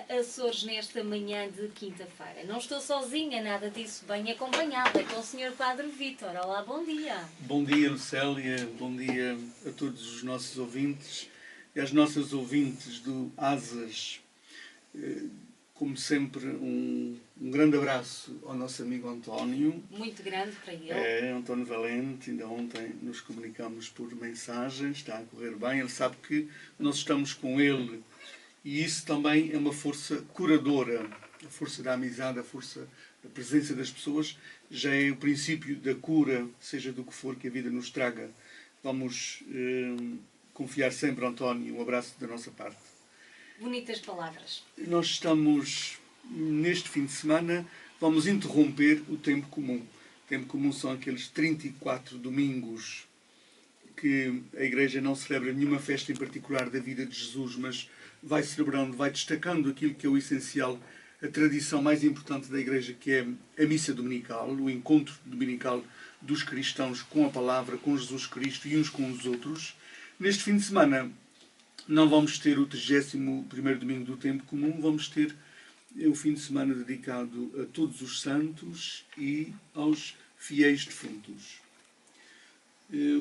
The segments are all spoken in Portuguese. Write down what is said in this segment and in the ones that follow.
Açores nesta manhã de quinta-feira. Não estou sozinha, nada disso, bem acompanhada com o Sr. Padre Vítor. Olá, bom dia. Bom dia, Lucélia, bom dia a todos os nossos ouvintes e às nossas ouvintes do Asas. Como sempre, um grande abraço ao nosso amigo António. Muito grande para ele. António Valente, ainda ontem nos comunicamos por mensagens, está a correr bem. Ele sabe que nós estamos com ele e isso também é uma força curadora. A força da amizade, a força da presença das pessoas já é o princípio da cura, seja do que for que a vida nos traga. Vamos confiar sempre, António, um abraço da nossa parte. Bonitas palavras. Nós estamos, neste fim de semana, vamos interromper o tempo comum. O tempo comum são aqueles 34 domingos que a Igreja não celebra nenhuma festa em particular da vida de Jesus, mas vai celebrando, vai destacando aquilo que é o essencial, a tradição mais importante da Igreja, que é a missa dominical, o encontro dominical dos cristãos com a palavra, com Jesus Cristo e uns com os outros. Neste fim de semana não vamos ter o 31º domingo do tempo comum, vamos ter o fim de semana dedicado a todos os santos e aos fiéis defuntos.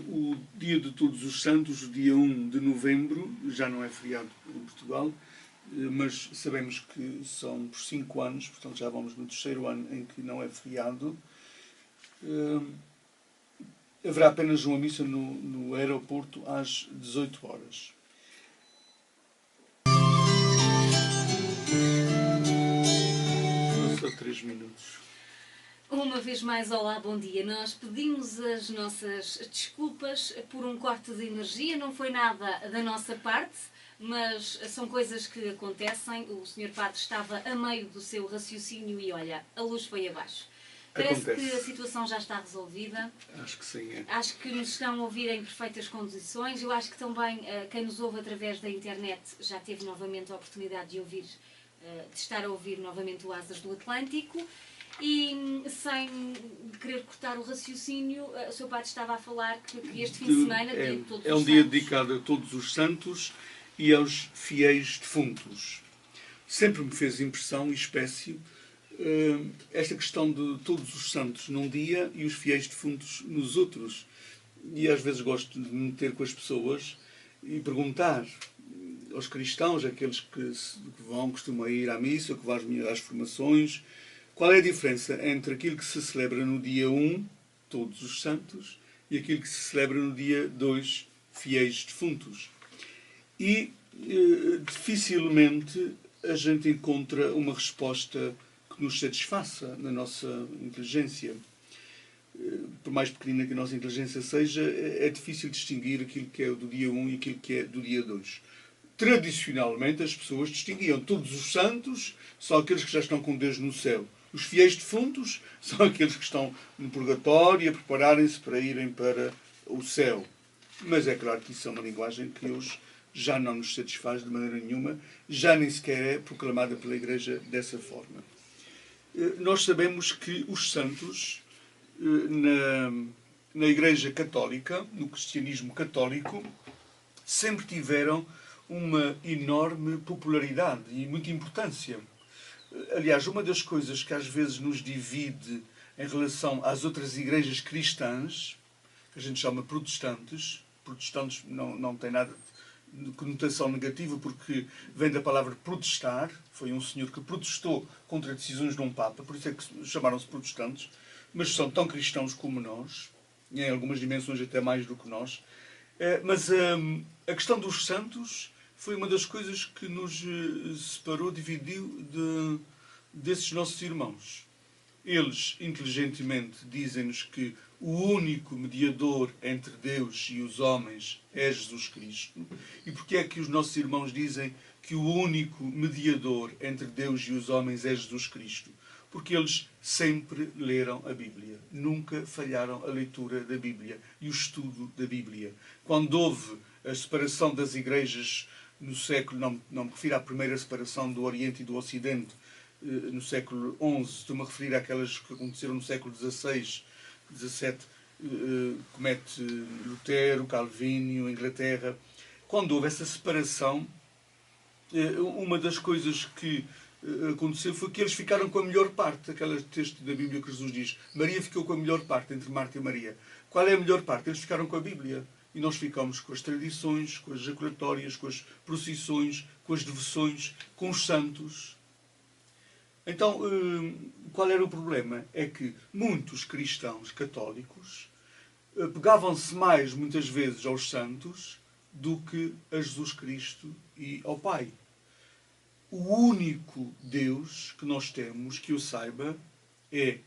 O dia de todos os santos, o dia 1 de novembro, já não é feriado em Portugal, mas sabemos que são por 5 anos, portanto já vamos no 3º ano em que não é feriado. Haverá apenas uma missa no aeroporto às 18 horas. Só 3 minutos. Uma vez mais, olá, bom dia. Nós pedimos as nossas desculpas por um corte de energia. Não foi nada da nossa parte, mas são coisas que acontecem. O Sr. Padre estava a meio do seu raciocínio e, olha, a luz foi abaixo. Parece que a situação já está resolvida. Acho que sim. Acho que nos estão a ouvir em perfeitas condições. Eu acho que também quem nos ouve através da internet já teve novamente a oportunidade de ouvir, de estar a ouvir novamente o Asas do Atlântico. E sem querer cortar o raciocínio, o Sr. Padre estava a falar que este fim de semana, dia de todos os santos, é um dia dedicado a todos os santos e aos fiéis defuntos. Sempre me fez impressão e espécie esta questão de todos os santos num dia e os fiéis defuntos nos outros. E às vezes gosto de me meter com as pessoas e perguntar aos cristãos, aqueles que costumam ir à missa, que vão às formações, qual é a diferença entre aquilo que se celebra no dia 1, todos os santos, e aquilo que se celebra no dia 2, fiéis defuntos? E dificilmente a gente encontra uma resposta que nos satisfaça na nossa inteligência. Por mais pequenina que a nossa inteligência seja, é difícil distinguir aquilo que é do dia 1 e aquilo que é do dia 2. Tradicionalmente as pessoas distinguiam todos os santos, são aqueles que já estão com Deus no céu. Os fiéis defuntos são aqueles que estão no purgatório a prepararem-se para irem para o céu. Mas é claro que isso é uma linguagem que hoje já não nos satisfaz de maneira nenhuma, já nem sequer é proclamada pela Igreja dessa forma. Nós sabemos que os santos, na Igreja Católica, no cristianismo católico, sempre tiveram uma enorme popularidade e muita importância. Aliás, uma das coisas que às vezes nos divide em relação às outras igrejas cristãs, que a gente chama protestantes não tem nada de conotação negativa, porque vem da palavra protestar, foi um senhor que protestou contra decisões de um Papa, por isso é que chamaram-se protestantes, mas são tão cristãos como nós, e em algumas dimensões até mais do que nós. Mas a questão dos santos foi uma das coisas que nos separou, dividiu desses nossos irmãos. Eles, inteligentemente, dizem-nos que o único mediador entre Deus e os homens é Jesus Cristo. E porquê é que os nossos irmãos dizem que o único mediador entre Deus e os homens é Jesus Cristo? Porque eles sempre leram a Bíblia. Nunca falharam a leitura da Bíblia e o estudo da Bíblia. Quando houve a separação das igrejas no século, não me refiro à primeira separação do Oriente e do Ocidente, no século XI, estou-me a referir àquelas que aconteceram no século XVI, XVII, comete Lutero, Calvínio, Inglaterra. Quando houve essa separação, uma das coisas que aconteceu foi que eles ficaram com a melhor parte. Aquele texto da Bíblia que Jesus diz: Maria ficou com a melhor parte entre Marta e Maria. Qual é a melhor parte? Eles ficaram com a Bíblia. E nós ficamos com as tradições, com as jaculatórias, com as procissões, com as devoções, com os santos. Então, qual era o problema? É que muitos cristãos católicos pegavam-se mais, muitas vezes, aos santos do que a Jesus Cristo e ao Pai. O único Deus que nós temos, que eu saiba, é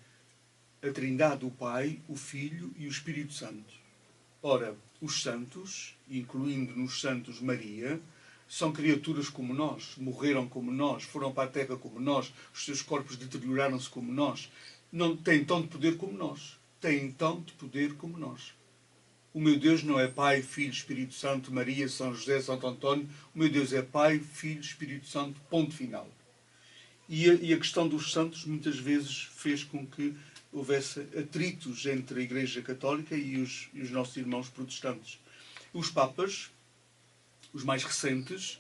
a Trindade, o Pai, o Filho e o Espírito Santo. Ora, os santos, incluindo nos santos Maria, são criaturas como nós, morreram como nós, foram para a terra como nós, os seus corpos deterioraram-se como nós. Não têm tanto poder como nós. Têm tanto poder como nós. O meu Deus não é Pai, Filho, Espírito Santo, Maria, São José, Santo António. O meu Deus é Pai, Filho, Espírito Santo, ponto final. E a questão dos santos muitas vezes fez com que houvesse atritos entre a Igreja Católica e os nossos irmãos protestantes. Os papas, os mais recentes,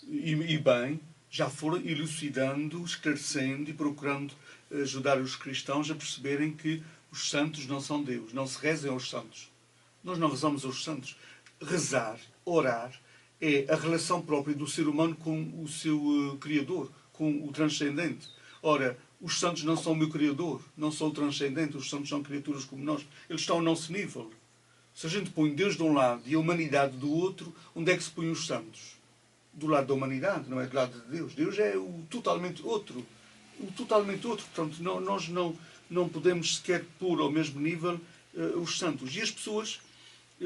e bem, já foram elucidando, esclarecendo e procurando ajudar os cristãos a perceberem que os santos não são Deus, não se rezem aos santos. Nós não rezamos aos santos. Rezar, orar, é a relação própria do ser humano com o seu Criador, com o transcendente. Ora, os santos não são o meu Criador, não são o transcendente, os santos são criaturas como nós. Eles estão ao nosso nível. Se a gente põe Deus de um lado e a humanidade do outro, onde é que se põem os santos? Do lado da humanidade, não é do lado de Deus. Deus é o totalmente outro. O totalmente outro. Portanto, nós não podemos sequer pôr ao mesmo nível os santos. E as pessoas,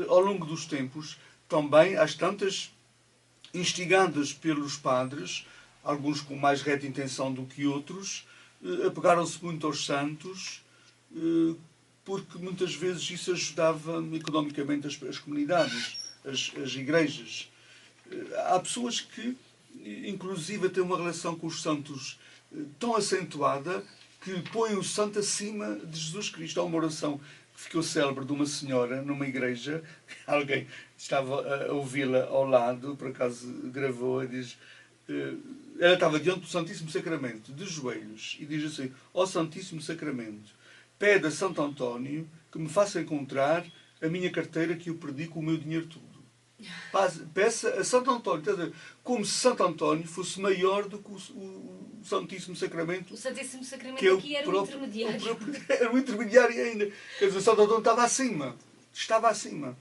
ao longo dos tempos, também, às tantas, instigadas pelos padres, alguns com mais reta intenção do que outros, apegaram-se muito aos santos, porque muitas vezes isso ajudava economicamente as comunidades, as igrejas. Há pessoas que, inclusive, têm uma relação com os santos tão acentuada que põem o santo acima de Jesus Cristo. Há uma oração que ficou célebre de uma senhora numa igreja, alguém estava a ouvi-la ao lado, por acaso gravou, e diz... Ela estava diante do Santíssimo Sacramento, de joelhos, e diz assim: ó Santíssimo Sacramento, pede a Santo António que me faça encontrar a minha carteira que eu perdi com o meu dinheiro tudo. Peça a Santo António, como se Santo António fosse maior do que o Santíssimo Sacramento. O Santíssimo Sacramento que é aqui era o intermediário. Era o intermediário ainda. Quer dizer, Santo António estava acima. Estava acima.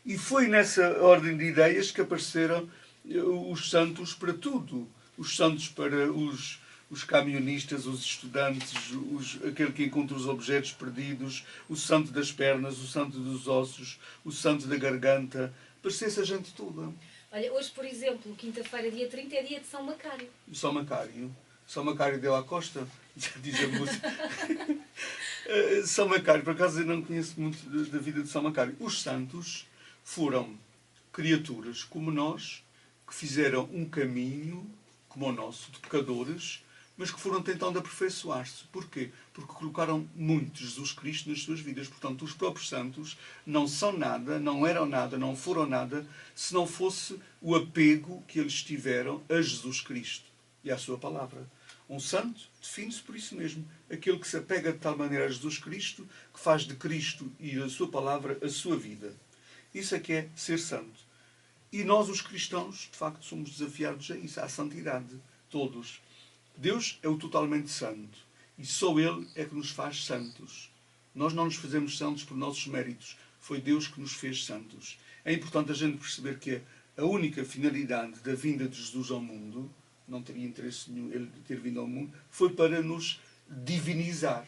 E foi nessa ordem de ideias que apareceram os santos para tudo. Os santos para os camionistas, os estudantes, aquele que encontra os objetos perdidos, o santo das pernas, o santo dos ossos, o santo da garganta. Parecia-se a gente toda. Olha, hoje, por exemplo, quinta-feira, dia 30, é dia de São Macário. São Macário. São Macário deu à costa, já diz a música. São Macário, por acaso eu não conheço muito da vida de São Macário. Os santos foram criaturas como nós, que fizeram um caminho como o nosso, de pecadores, mas que foram tentando aperfeiçoar-se. Porquê? Porque colocaram muito Jesus Cristo nas suas vidas. Portanto, os próprios santos não são nada, não eram nada, não foram nada, se não fosse o apego que eles tiveram a Jesus Cristo e à sua palavra. Um santo define-se por isso mesmo. Aquele que se apega de tal maneira a Jesus Cristo, que faz de Cristo e da sua palavra a sua vida. Isso é que é ser santo. E nós, os cristãos, de facto, somos desafiados a isso, à santidade. Todos. Deus é o totalmente santo. E só Ele é que nos faz santos. Nós não nos fazemos santos por nossos méritos. Foi Deus que nos fez santos. É importante a gente perceber que a única finalidade da vinda de Jesus ao mundo, não teria interesse nenhum Ele ter vindo ao mundo, foi para nos divinizar.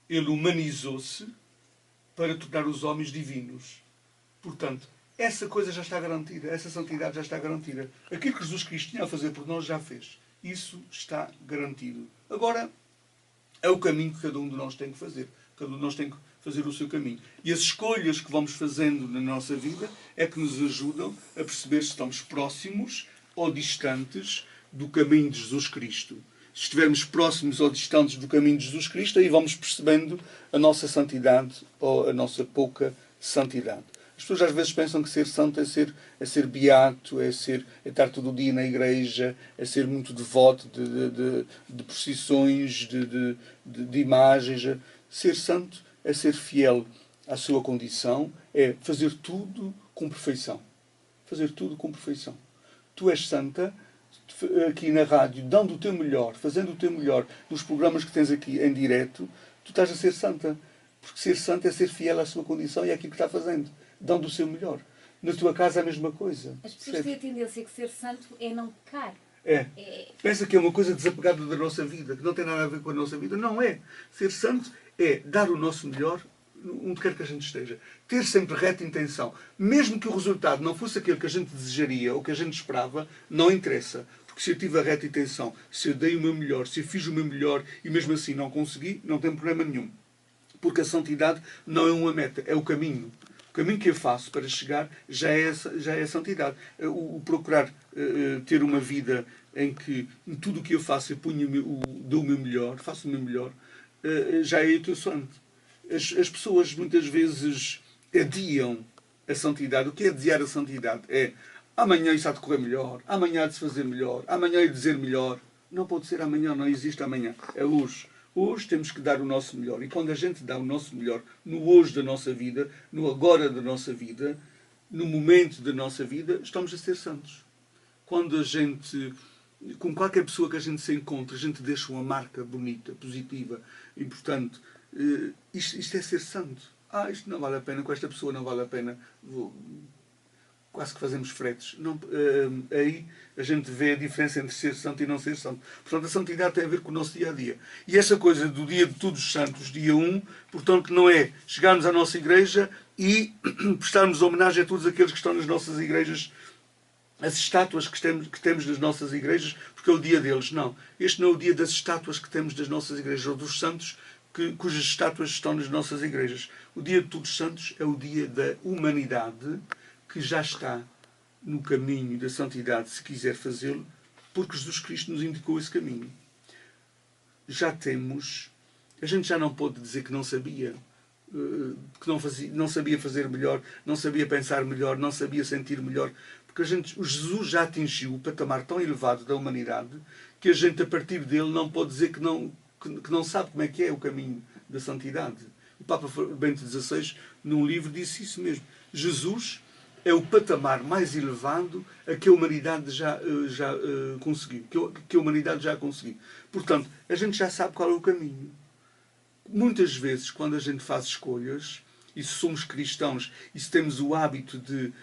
Ele humanizou-se para tornar os homens divinos. Portanto, essa coisa já está garantida. Essa santidade já está garantida. Aquilo que Jesus Cristo tinha a fazer por nós, já fez. Isso está garantido. Agora, é o caminho que cada um de nós tem que fazer. Cada um de nós tem que fazer o seu caminho. E as escolhas que vamos fazendo na nossa vida é que nos ajudam a perceber se estamos próximos ou distantes do caminho de Jesus Cristo. Se estivermos próximos ou distantes do caminho de Jesus Cristo, aí vamos percebendo a nossa santidade ou a nossa pouca santidade. As pessoas às vezes pensam que ser santo é ser beato, é estar todo o dia na igreja, é ser muito devoto de procissões, de imagens. Ser santo é ser fiel à sua condição, é fazer tudo com perfeição. Fazer tudo com perfeição. Tu és santa, aqui na rádio, dando o teu melhor, fazendo o teu melhor nos programas que tens aqui em direto, tu estás a ser santa. Porque ser santa é ser fiel à sua condição e àquilo que está fazendo, dando o seu melhor. Na tua casa é a mesma coisa. As pessoas têm a tendência que ser santo é não pecar. Pensa que é uma coisa desapegada da nossa vida, que não tem nada a ver com a nossa vida. Não é. Ser santo é dar o nosso melhor onde quer que a gente esteja. Ter sempre reta intenção. Mesmo que o resultado não fosse aquele que a gente desejaria ou que a gente esperava, não interessa. Porque se eu tive a reta intenção, se eu dei o meu melhor, se eu fiz o meu melhor e mesmo assim não consegui, não tem problema nenhum. Porque a santidade não é uma meta, é o caminho. O caminho que eu faço para chegar já é a santidade. O procurar ter uma vida em que em tudo o que eu faço eu dou o meu melhor, faço o meu melhor, já é o teu santo. As pessoas muitas vezes adiam a santidade. O que é adiar a santidade? É amanhã isso há de correr melhor, amanhã há de se fazer melhor, amanhã há de dizer melhor. Não pode ser amanhã, não existe amanhã. É hoje. Hoje temos que dar o nosso melhor. E quando a gente dá o nosso melhor no hoje da nossa vida, no agora da nossa vida, no momento da nossa vida, estamos a ser santos. Quando a gente, com qualquer pessoa que a gente se encontra, a gente deixa uma marca bonita, positiva. E, portanto, isto é ser santo. Isto não vale a pena, com esta pessoa não vale a pena. Quase que fazemos fretes. Não, aí a gente vê a diferença entre ser santo e não ser santo. Portanto, a santidade tem a ver com o nosso dia-a-dia. E essa coisa do dia de todos os santos, dia 1, portanto, não é chegarmos à nossa igreja e prestarmos homenagem a todos aqueles que estão nas nossas igrejas, as estátuas que temos nas nossas igrejas, porque é o dia deles. Não. Este não é o dia das estátuas que temos das nossas igrejas, ou dos santos cujas estátuas estão nas nossas igrejas. O dia de todos os santos é o dia da humanidade, que já está no caminho da santidade, se quiser fazê-lo, porque Jesus Cristo nos indicou esse caminho. Já temos... A gente já não pode dizer que não sabia, que não sabia fazer melhor, não sabia pensar melhor, não sabia sentir melhor, porque o Jesus já atingiu o patamar tão elevado da humanidade que a gente, a partir dele, não pode dizer que não sabe como é que é o caminho da santidade. O Papa Bento XVI, num livro, disse isso mesmo. Jesus é o patamar mais elevado a que a humanidade já conseguiu. Que a humanidade já conseguiu. Portanto, a gente já sabe qual é o caminho. Muitas vezes, quando a gente faz escolhas, e se somos cristãos, e se temos o hábito de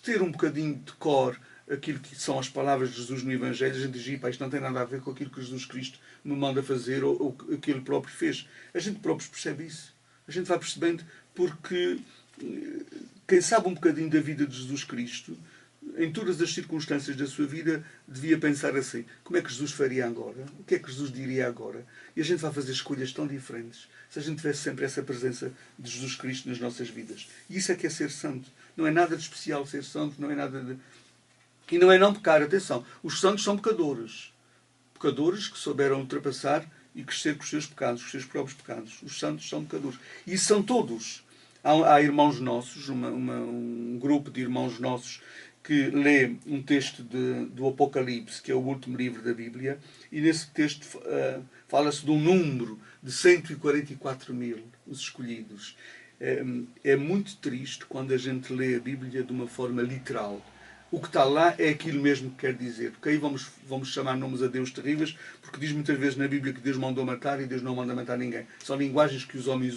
ter um bocadinho de cor aquilo que são as palavras de Jesus no Evangelho, a gente diz, isto não tem nada a ver com aquilo que Jesus Cristo me manda fazer ou o que Ele próprio fez. A gente próprio percebe isso. A gente vai percebendo porque... Quem sabe um bocadinho da vida de Jesus Cristo, em todas as circunstâncias da sua vida, devia pensar assim: como é que Jesus faria agora? O que é que Jesus diria agora? E a gente vai fazer escolhas tão diferentes se a gente tivesse sempre essa presença de Jesus Cristo nas nossas vidas. E isso é que é ser santo. Não é nada de especial ser santo, não é nada de... E não é não pecar, atenção. Os santos são pecadores. Pecadores que souberam ultrapassar e crescer com os seus pecados, os seus próprios pecados. Os santos são pecadores. E isso são todos. Há irmãos nossos, um grupo de irmãos nossos que lê um texto do Apocalipse, que é o último livro da Bíblia, e nesse texto fala-se de um número de 144.000, os escolhidos. É muito triste quando a gente lê a Bíblia de uma forma literal. O que está lá é aquilo mesmo que quer dizer. Porque aí vamos chamar nomes a Deus terríveis, porque diz muitas vezes na Bíblia que Deus mandou matar e Deus não manda matar ninguém. São linguagens que os homens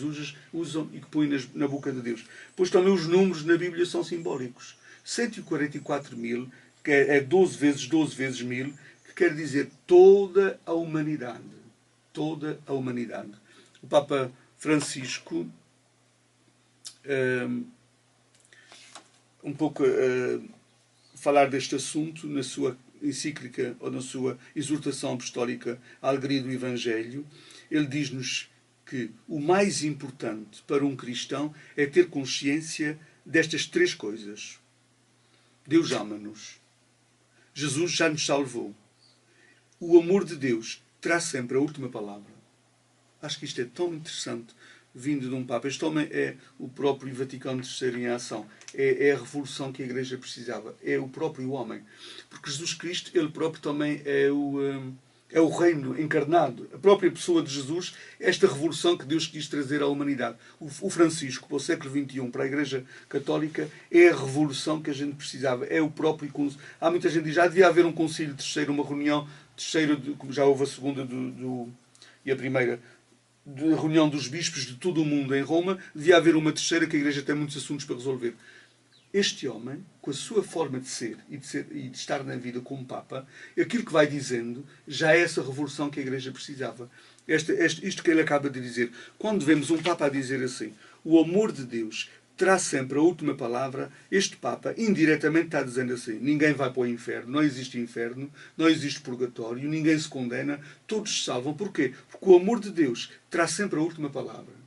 usam e que põem na boca de Deus. Pois também os números na Bíblia são simbólicos. 144.000, que é 12 vezes 12 vezes 1000, que quer dizer toda a humanidade. Toda a humanidade. O Papa Francisco, um pouco... falar deste assunto na sua encíclica ou na sua exortação apostólica à alegria do Evangelho, ele diz-nos que o mais importante para um cristão é ter consciência destas 3 coisas. Deus ama-nos. Jesus já nos salvou. O amor de Deus terá sempre a última palavra. Acho que isto é tão interessante vindo de um Papa. Este homem é o próprio Vaticano III em ação. É a revolução que a Igreja precisava. É o próprio homem. Porque Jesus Cristo, ele próprio também é o reino encarnado. A própria pessoa de Jesus, esta revolução que Deus quis trazer à humanidade. O Francisco, para o século XXI, para a Igreja Católica, é a revolução que a gente precisava. É o próprio... Há muita gente que diz, já devia haver um concílio terceiro, uma reunião terceira, como já houve a segunda e a primeira, de reunião dos bispos de todo o mundo em Roma, devia haver uma terceira, que a Igreja tem muitos assuntos para resolver. Este homem, com a sua forma de ser e de estar na vida como Papa, aquilo que vai dizendo já é essa revolução que a Igreja precisava. Isto que ele acaba de dizer. Quando vemos um Papa a dizer assim, o amor de Deus terá sempre a última palavra, este Papa indiretamente está dizendo assim, ninguém vai para o inferno, não existe purgatório, ninguém se condena, todos se salvam. Porquê? Porque o amor de Deus terá sempre a última palavra.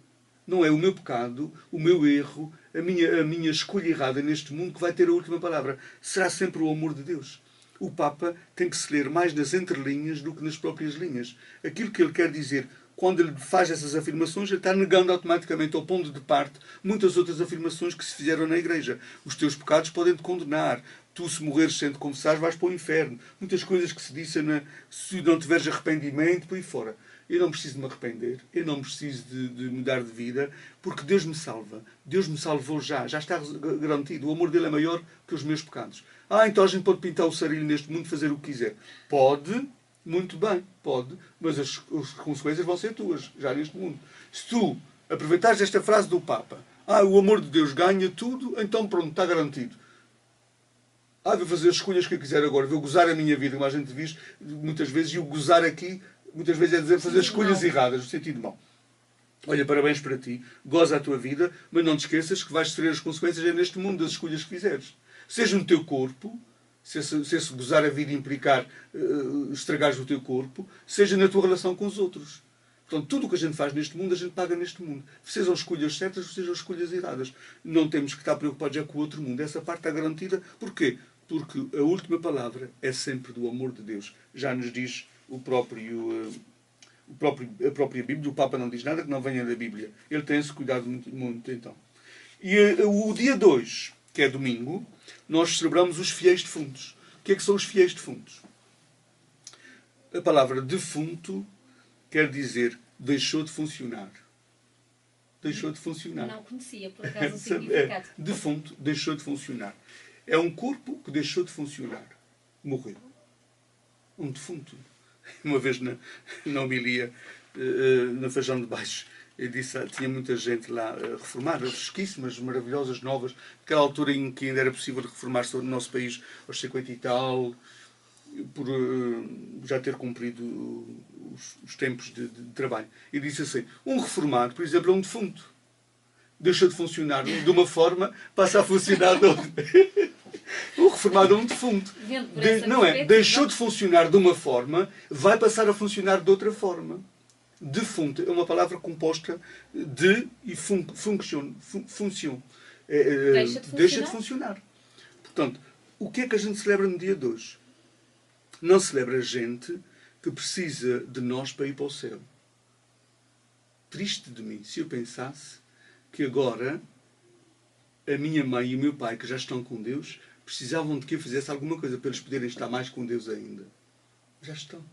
Não é o meu pecado, o meu erro, a minha escolha errada neste mundo que vai ter a última palavra. Será sempre o amor de Deus. O Papa tem que se ler mais nas entrelinhas do que nas próprias linhas. Aquilo que ele quer dizer, quando ele faz essas afirmações, ele está negando automaticamente, ao ponto de parte, muitas outras afirmações que se fizeram na Igreja. Os teus pecados podem te condenar. Tu, se morreres sem te confessar, vais para o inferno. Muitas coisas que se dizem, se não tiveres arrependimento, por aí fora. Eu não preciso de me arrepender, eu não preciso de mudar de vida, porque Deus me salva. Deus me salvou já está garantido. O amor dele é maior que os meus pecados. Então a gente pode pintar o sarilho neste mundo, fazer o que quiser. Pode, muito bem, pode, mas as consequências vão ser tuas, já neste mundo. Se tu aproveitares esta frase do Papa, o amor de Deus ganha tudo, então pronto, está garantido. Vou fazer as escolhas que eu quiser agora, vou gozar a minha vida, como a gente diz muitas vezes, e o gozar aqui muitas vezes é dizer fazer escolhas erradas, no sentido mau. Olha, parabéns para ti, goza a tua vida, mas não te esqueças que vais sofrer as consequências neste mundo das escolhas que fizeres. Seja no teu corpo, se esse gozar a vida implicar estragares o teu corpo, seja na tua relação com os outros. Portanto, tudo o que a gente faz neste mundo, a gente paga neste mundo. Sejam escolhas certas, sejam escolhas erradas. Não temos que estar preocupados já com o outro mundo. Essa parte está garantida. Porquê? Porque a última palavra é sempre do amor de Deus. Já nos diz a própria Bíblia. O Papa não diz nada que não venha da Bíblia. Ele tem esse cuidado muito então. E o dia 2, que é domingo, nós celebramos os fiéis defuntos. O que é que são os fiéis defuntos? A palavra defunto quer dizer deixou de funcionar. Deixou de funcionar. Não conhecia, por acaso, o significado. Defunto, deixou de funcionar. É um corpo que deixou de funcionar. Morreu. Um defunto. Uma vez na homilia, na Feijão de Baixo, eu disse, tinha muita gente lá reformada, fresquíssimas, maravilhosas, novas, naquela altura em que ainda era possível reformar-se no nosso país aos 50 e tal, por já ter cumprido os tempos de trabalho. E disse assim, um reformado, por exemplo, é um defunto. Deixa de funcionar de uma forma, passa a funcionar de outra. O reformado é um defunto. Não é? Deixou de funcionar de uma forma, vai passar a funcionar de outra forma. Defunto é uma palavra composta de e função. Deixa de funcionar. Portanto, o que é que a gente celebra no dia de hoje? Não celebra gente que precisa de nós para ir para o céu. Triste de mim se eu pensasse que agora a minha mãe e o meu pai, que já estão com Deus, precisavam de que eu fizesse alguma coisa para eles poderem estar mais com Deus ainda. Já estão.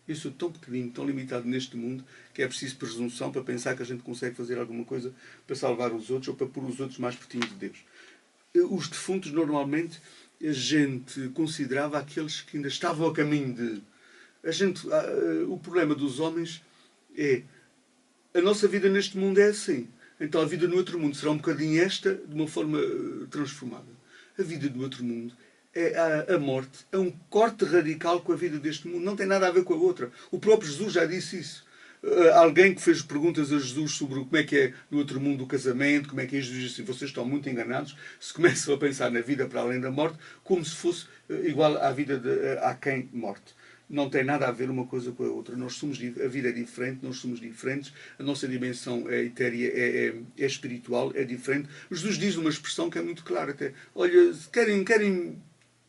Eu sou tão pequenino, tão limitado neste mundo, que é preciso presunção para pensar que a gente consegue fazer alguma coisa para salvar os outros ou para pôr os outros mais pertinho de Deus. Os defuntos, normalmente, a gente considerava aqueles que ainda estavam a caminho de... O problema dos homens é... A nossa vida neste mundo é assim. Então a vida no outro mundo será um bocadinho esta, de uma forma transformada. A vida do outro mundo é a morte, é um corte radical com a vida deste mundo. Não tem nada a ver com a outra. O próprio Jesus já disse isso. Alguém que fez perguntas a Jesus sobre como é que é no outro mundo o casamento, como é que é, Jesus disse, vocês estão muito enganados se começam a pensar na vida para além da morte como se fosse igual à vida a quem morte. Não tem nada a ver uma coisa com a outra. A vida é diferente, nós somos diferentes, a nossa dimensão é etérea, é espiritual, é diferente. Jesus diz uma expressão que é muito clara até. Olha, querem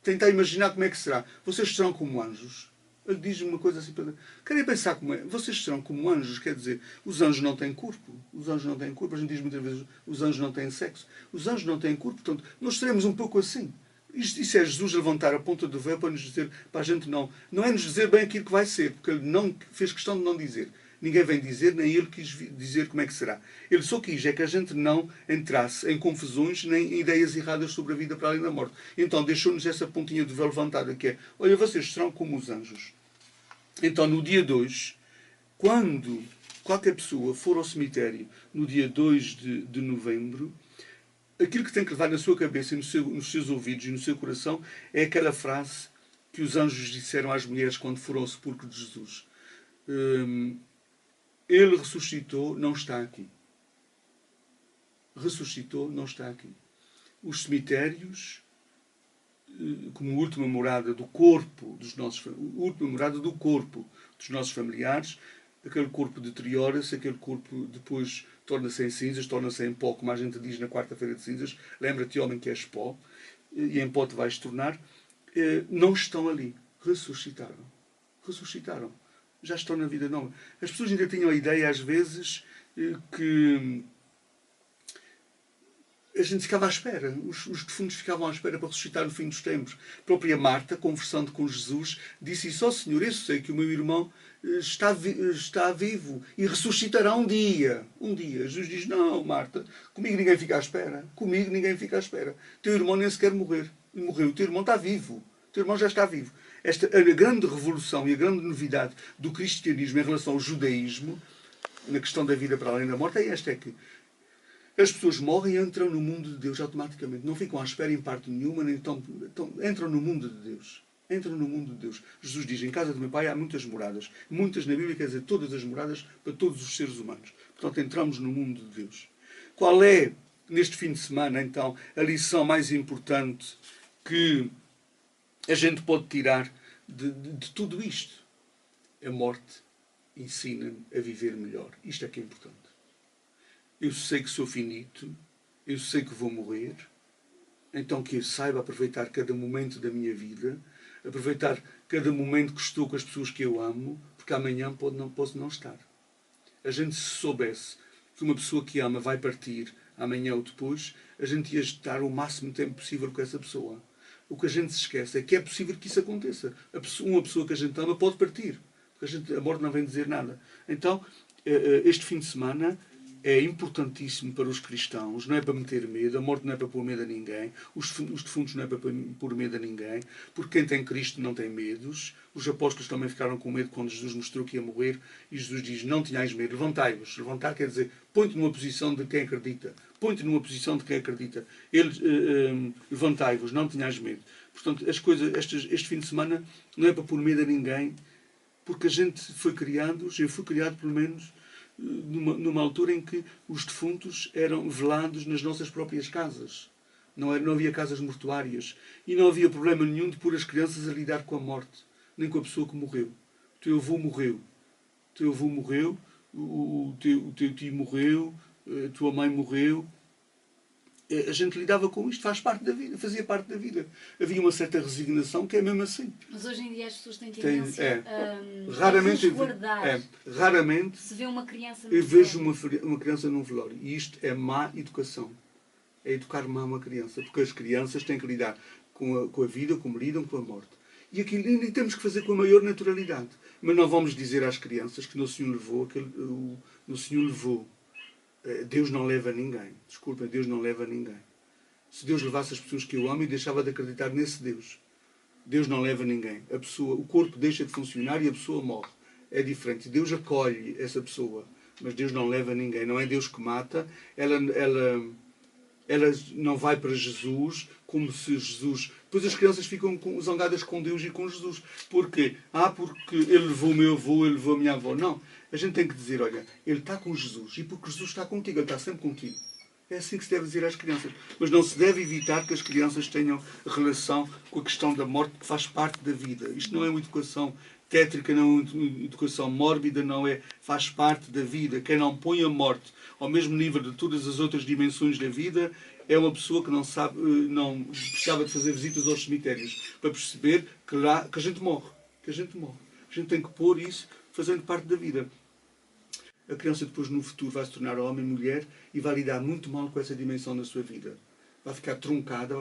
tentar imaginar como é que será. Vocês serão como anjos. Ele diz uma coisa assim para... Querem pensar como é? Vocês serão como anjos, quer dizer, os anjos não têm corpo. Os anjos não têm corpo. A gente diz muitas vezes, os anjos não têm sexo. Os anjos não têm corpo, portanto, nós seremos um pouco assim. Isso é Jesus levantar a ponta do véu para nos dizer, para a gente não é nos dizer bem aquilo que vai ser, porque ele não fez questão de não dizer. Ninguém vem dizer, nem ele quis dizer como é que será. Ele só quis é que a gente não entrasse em confusões nem em ideias erradas sobre a vida para além da morte. Então deixou-nos essa pontinha de véu levantada que é, olha, vocês serão como os anjos. Então no dia 2, quando qualquer pessoa for ao cemitério no dia 2 de novembro, aquilo que tem que levar na sua cabeça e nos seus ouvidos e no seu coração é aquela frase que os anjos disseram às mulheres quando foram ao sepulcro de Jesus. Ele ressuscitou, não está aqui. Ressuscitou, não está aqui. Os cemitérios, como última morada do corpo dos nossos, última morada do corpo dos nossos familiares, aquele corpo deteriora-se, aquele corpo depois torna-se em cinzas, torna-se em pó, como a gente diz na quarta-feira de cinzas. Lembra-te, homem, que és pó, e em pó te vais tornar. Não estão ali. Ressuscitaram. Ressuscitaram. Já estão na vida nova. As pessoas ainda tinham a ideia, às vezes, que a gente ficava à espera. Os defuntos ficavam à espera para ressuscitar no fim dos tempos. A própria Marta, conversando com Jesus, disse isso: ó Senhor, eu sei que o meu irmão está vivo e ressuscitará um dia. Um dia. Jesus diz: não, Marta, comigo ninguém fica à espera. Comigo ninguém fica à espera. Teu irmão nem sequer morreu. O teu irmão está vivo. O teu irmão já está vivo. A grande revolução e a grande novidade do cristianismo em relação ao judaísmo, na questão da vida para além da morte, é esta: é que as pessoas morrem e entram no mundo de Deus automaticamente. Não ficam à espera em parte nenhuma, nem entram no mundo de Deus. Entram no mundo de Deus. Jesus diz: em casa do meu Pai há muitas moradas. Muitas na Bíblia quer dizer todas as moradas para todos os seres humanos. Portanto, entramos no mundo de Deus. Qual é, neste fim de semana, então, a lição mais importante que a gente pode tirar de tudo isto? A morte ensina-me a viver melhor. Isto é que é importante. Eu sei que sou finito, eu sei que vou morrer, então que eu saiba aproveitar cada momento da minha vida, aproveitar cada momento que estou com as pessoas que eu amo, porque amanhã posso não estar. A gente, se soubesse que uma pessoa que ama vai partir amanhã ou depois, a gente ia estar o máximo tempo possível com essa pessoa. O que a gente se esquece é que é possível que isso aconteça. Uma pessoa que a gente ama pode partir, porque a morte não vem dizer nada. Então, este fim de semana é importantíssimo para os cristãos. Não é para meter medo. A morte não é para pôr medo a ninguém. Os defuntos não é para pôr medo a ninguém. Porque quem tem Cristo não tem medos. Os apóstolos também ficaram com medo quando Jesus mostrou que ia morrer. E Jesus diz: não tenhais medo, levantai-vos. Levantar quer dizer, põe-te numa posição de quem acredita. Põe-te numa posição de quem acredita. Levantai-vos, não tenhais medo. Portanto, este fim de semana não é para pôr medo a ninguém. Porque a gente foi criados, eu fui criado pelo menos, numa altura em que os defuntos eram velados nas nossas próprias casas. Não havia casas mortuárias. E não havia problema nenhum de pôr as crianças a lidar com a morte. Nem com a pessoa que morreu. O teu avô morreu. O teu avô morreu. O teu tio morreu. A tua mãe morreu. A gente lidava com isto. Faz parte da vida. Fazia parte da vida. Havia uma certa resignação que é mesmo assim. Mas hoje em dia as pessoas têm tendência raramente, a resguardar. Raramente se vê uma criança no eu vejo uma criança num velório. E isto é má educação. É educar má uma criança. Porque as crianças têm que lidar com a vida como lidam com a morte. E aquilo ainda temos que fazer com a maior naturalidade. Mas não vamos dizer às crianças que o Senhor levou. O Senhor levou. Deus não leva ninguém. Desculpem, Deus não leva ninguém. Se Deus levasse as pessoas que eu amo, eu deixava de acreditar nesse Deus. Deus não leva ninguém. O corpo deixa de funcionar e a pessoa morre. É diferente. Deus acolhe essa pessoa, mas Deus não leva ninguém. Não é Deus que mata. Ela não vai para Jesus como se Jesus... Depois as crianças ficam zangadas com Deus e com Jesus. Porquê? Porque ele levou o meu avô, ele levou a minha avó. Não. A gente tem que dizer, olha, ele está com Jesus. E porque Jesus está contigo, ele está sempre contigo. É assim que se deve dizer às crianças. Mas não se deve evitar que as crianças tenham relação com a questão da morte, que faz parte da vida. Isto não é uma educação tétrica, não é uma educação mórbida, não é. Faz parte da vida. Quem não põe a morte ao mesmo nível de todas as outras dimensões da vida é uma pessoa que não sabe, não precisava de fazer visitas aos cemitérios para perceber que a gente morre. Que a gente morre. A gente tem que pôr isso fazendo parte da vida. A criança depois no futuro vai se tornar homem, mulher e vai lidar muito mal com essa dimensão na sua vida. Vai ficar truncada,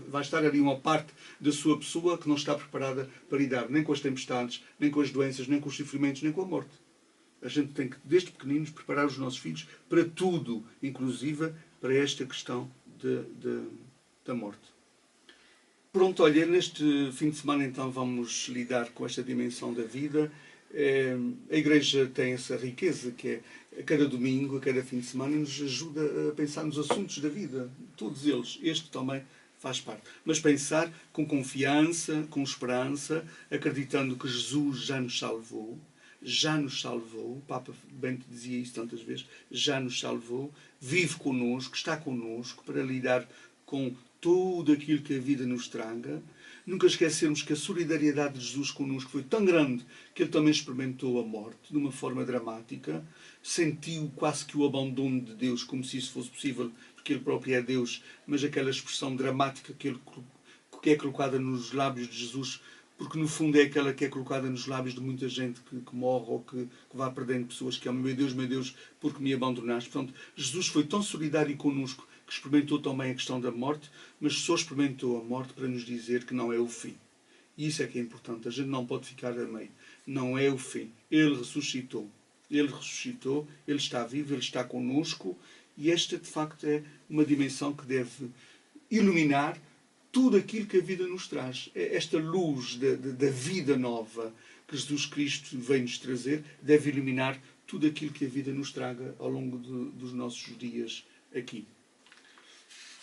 vai estar ali uma parte da sua pessoa que não está preparada para lidar nem com as tempestades, nem com as doenças, nem com os sofrimentos, nem com a morte. A gente tem que, desde pequeninos, preparar os nossos filhos para tudo, inclusive para esta questão da morte. Pronto, olha, neste fim de semana então vamos lidar com esta dimensão da vida. A Igreja tem essa riqueza que é, a cada domingo, a cada fim de semana, nos ajuda a pensar nos assuntos da vida. Todos eles. Este também faz parte. Mas pensar com confiança, com esperança, acreditando que Jesus já nos salvou. Já nos salvou. O Papa Bento dizia isso tantas vezes. Já nos salvou. Vive connosco, está connosco para lidar com tudo aquilo que a vida nos traga. Nunca esquecermos que a solidariedade de Jesus connosco foi tão grande que ele também experimentou a morte de uma forma dramática, sentiu quase que o abandono de Deus, como se isso fosse possível, porque ele próprio é Deus, mas aquela expressão dramática que é colocada nos lábios de Jesus, porque no fundo é aquela que é colocada nos lábios de muita gente que morre ou que vai perdendo pessoas que amam, meu Deus, porque me abandonaste. Portanto, Jesus foi tão solidário connosco que experimentou também a questão da morte, mas só experimentou a morte para nos dizer que não é o fim. E isso é que é importante. A gente não pode ficar a meio. Não é o fim. Ele ressuscitou. Ele ressuscitou, Ele está vivo, Ele está connosco, e esta, de facto, é uma dimensão que deve iluminar tudo aquilo que a vida nos traz. Esta luz da vida nova que Jesus Cristo vem nos trazer deve iluminar tudo aquilo que a vida nos traga ao longo dos nossos dias aqui.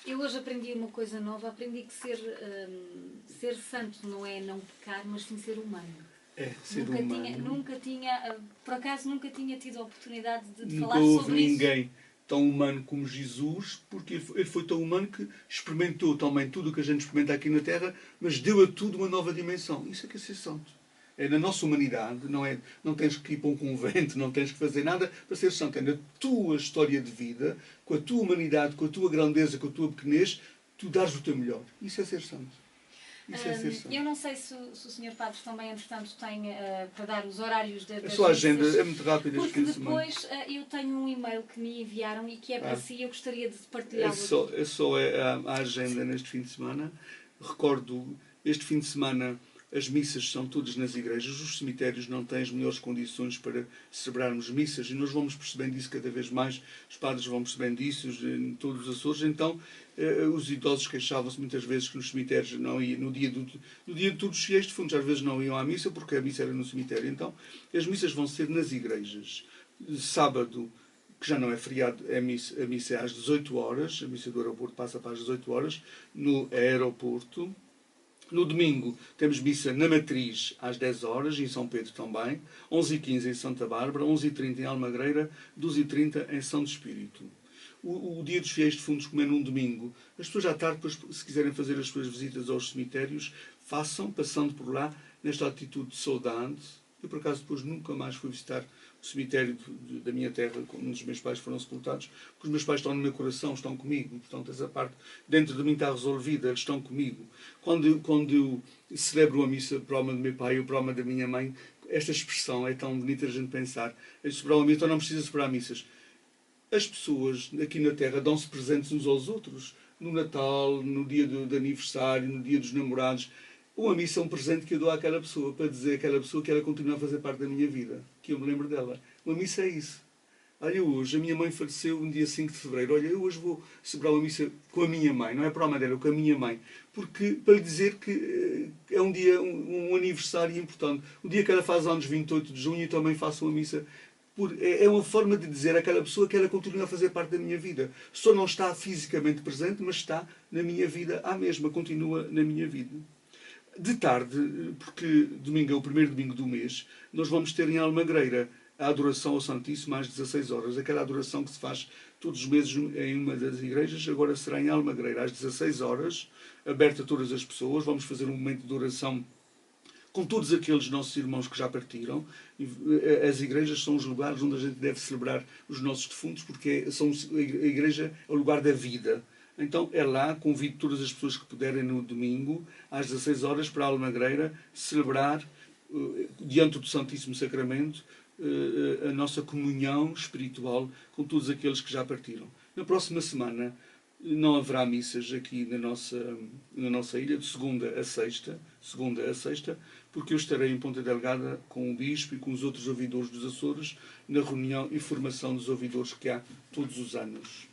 Eu hoje aprendi uma coisa nova, aprendi que ser santo não é não pecar, mas sim ser humano. É, ser humano. Por acaso nunca tinha tido a oportunidade de Nunca falar sobre isso. houve ninguém tão humano como Jesus, porque ele foi tão humano que experimentou também tudo o que a gente experimenta aqui na Terra, mas deu a tudo uma nova dimensão. Isso é que é ser santo. É na nossa humanidade, não tens que ir para um convento, não tens que fazer nada para ser santo. É na tua história de vida, com a tua humanidade, com a tua grandeza, com a tua pequenez, tu dares o teu melhor. Isso é ser santo. Isso é ser santo. Eu não sei se o Sr. Padre também, entretanto, tem para dar os horários das A sua agenda missas, é muito rápida este porque fim de semana. depois eu tenho um e-mail que me enviaram e que é para si, eu gostaria de partilhá-lo. É só a agenda neste fim de semana. Recordo, este fim de semana as missas são todas nas igrejas, os cemitérios não têm as melhores condições para celebrarmos missas e nós vamos percebendo isso cada vez mais, os padres vão percebendo isso em todos os Açores. Então os idosos queixavam-se muitas vezes que nos cemitérios não iam, no dia de todos os fiéis defuntos, às vezes não iam à missa porque a missa era no cemitério. Então as missas vão ser nas igrejas. Sábado, que já não é feriado, a missa é às 18 horas, a missa do aeroporto passa para as 18 horas, no aeroporto. No domingo temos missa na Matriz às 10 horas, em São Pedro também, 11h15 em Santa Bárbara, 11h30 em Almagreira, 12h30 em São Espírito. O dia dos fiéis defuntos, como é num domingo, as pessoas à tarde, se quiserem fazer as suas visitas aos cemitérios, façam, passando por lá, nesta atitude de saudade. Eu, por acaso, depois nunca mais fui visitar o cemitério da minha terra, onde os meus pais foram sepultados, porque os meus pais estão no meu coração, estão comigo. Portanto, essa parte dentro de mim está resolvida, eles estão comigo. Quando eu celebro a missa para a alma do meu pai ou para a alma da minha mãe, esta expressão é tão bonita a gente pensar. Celebrar uma missa, então não precisa celebrar missas. As pessoas aqui na Terra dão-se presentes uns aos outros. No Natal, no dia do aniversário, no dia dos namorados. Uma missa é um presente que eu dou àquela pessoa, para dizer àquela pessoa que ela continua a fazer parte da minha vida, que eu me lembro dela. Uma missa é isso. Olha, hoje a minha mãe faleceu no dia 5 de fevereiro. Olha, eu hoje vou celebrar uma missa com a minha mãe, não é para a Madeira, com a minha mãe. Porque, para lhe dizer que é um dia, um aniversário importante. O dia que ela faz anos 28 de junho, eu também faço uma missa. É uma forma de dizer àquela pessoa que ela continua a fazer parte da minha vida. Só não está fisicamente presente, mas está na minha vida à mesma, continua na minha vida. De tarde, porque domingo é o primeiro domingo do mês, nós vamos ter em Almagreira a adoração ao Santíssimo às 16 horas. Aquela adoração que se faz todos os meses em uma das igrejas, agora será em Almagreira às 16 horas, aberta a todas as pessoas. Vamos fazer um momento de oração com todos aqueles nossos irmãos que já partiram. As igrejas são os lugares onde a gente deve celebrar os nossos defuntos, porque a igreja é o lugar da vida. Então é lá, convido todas as pessoas que puderem no domingo, às 16 horas, para a Almagreira, celebrar diante do Santíssimo Sacramento, a nossa comunhão espiritual com todos aqueles que já partiram. Na próxima semana não haverá missas aqui na nossa ilha, de segunda a sexta, porque eu estarei em Ponta Delgada com o Bispo e com os outros ouvidores dos Açores na reunião e formação dos ouvidores que há todos os anos.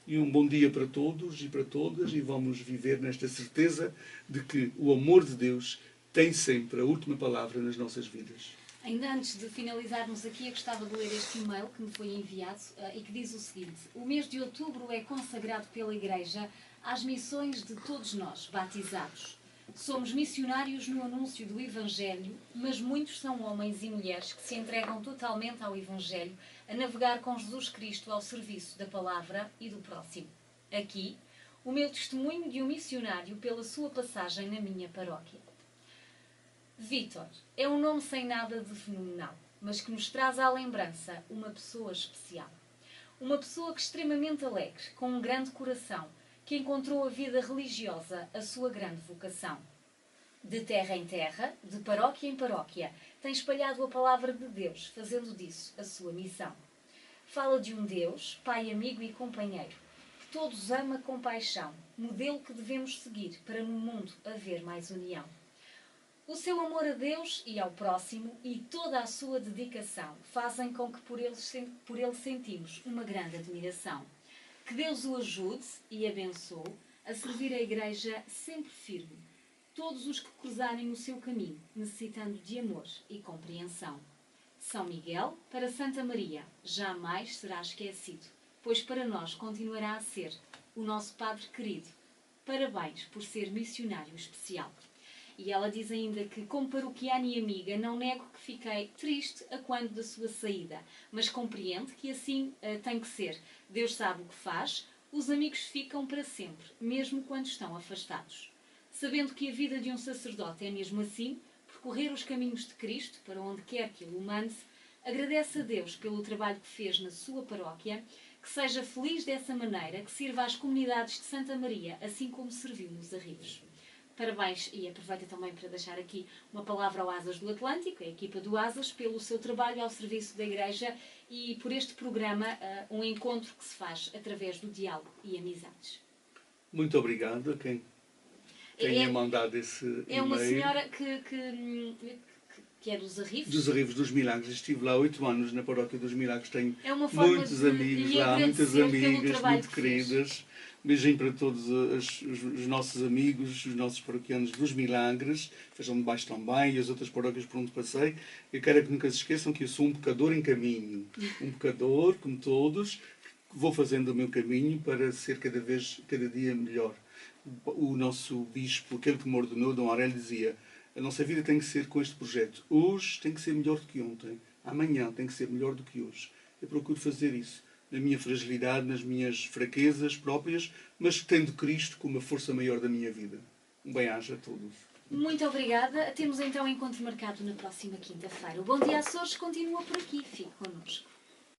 E um bom dia para todos e para todas, e vamos viver nesta certeza de que o amor de Deus tem sempre a última palavra nas nossas vidas. Ainda antes de finalizarmos aqui, eu gostava de ler este e-mail que me foi enviado e que diz o seguinte: o mês de outubro é consagrado pela Igreja às missões de todos nós, batizados. Somos missionários no anúncio do Evangelho, mas muitos são homens e mulheres que se entregam totalmente ao Evangelho, a navegar com Jesus Cristo ao serviço da palavra e do próximo. Aqui, o meu testemunho de um missionário pela sua passagem na minha paróquia. Vítor é um nome sem nada de fenomenal, mas que nos traz à lembrança uma pessoa especial. Uma pessoa que extremamente alegre, com um grande coração, que encontrou a vida religiosa a sua grande vocação. De terra em terra, de paróquia em paróquia, tem espalhado a palavra de Deus, fazendo disso a sua missão. Fala de um Deus, Pai, amigo e companheiro, que todos ama com paixão, modelo que devemos seguir para no mundo haver mais união. O seu amor a Deus e ao próximo e toda a sua dedicação fazem com que por ele sentimos uma grande admiração. Que Deus o ajude e abençoe a servir a Igreja sempre firme. Todos os que cruzarem o seu caminho, necessitando de amor e compreensão. São Miguel para Santa Maria jamais será esquecido, pois para nós continuará a ser o nosso Padre querido. Parabéns por ser missionário especial. E ela diz ainda que, como paroquiana e amiga, não nego que fiquei triste a quando da sua saída, mas compreende que assim tem que ser. Deus sabe o que faz, os amigos ficam para sempre, mesmo quando estão afastados. Sabendo que a vida de um sacerdote é mesmo assim, percorrer os caminhos de Cristo, para onde quer que ele o mande, agradece a Deus pelo trabalho que fez na sua paróquia, que seja feliz dessa maneira, que sirva às comunidades de Santa Maria, assim como serviu nos Arribos. Parabéns, e aproveito também para deixar aqui uma palavra ao Asas do Atlântico, a equipa do Asas, pelo seu trabalho ao serviço da Igreja e por este programa, um encontro que se faz através do diálogo e amizades. Muito obrigado a quem tenha mandado esse e-mail. É uma senhora que é dos Arribos. Dos Arribos dos Milagres. Estive lá 8 anos na Paróquia dos Milagres. Tenho muitos amigos lá, muitas amigas muito queridas. Beijinho para todos os nossos amigos, os nossos paroquianos dos Milagres, Feijão de Baixo também, e as outras paróquias por onde passei. Eu quero que nunca se esqueçam que eu sou um pecador em caminho. Um pecador, como todos, que vou fazendo o meu caminho para ser cada dia melhor. O nosso bispo, aquele que me ordenou, Dom Aurélio, dizia: a nossa vida tem que ser com este projeto. Hoje tem que ser melhor do que ontem. Amanhã tem que ser melhor do que hoje. Eu procuro fazer isso. Na minha fragilidade, nas minhas fraquezas próprias, mas tendo Cristo como a força maior da minha vida. Um bem-aja a todos. Muito obrigada. Temos então encontro marcado na próxima quinta-feira. O Bom Dia Açores continua por aqui. Fique connosco.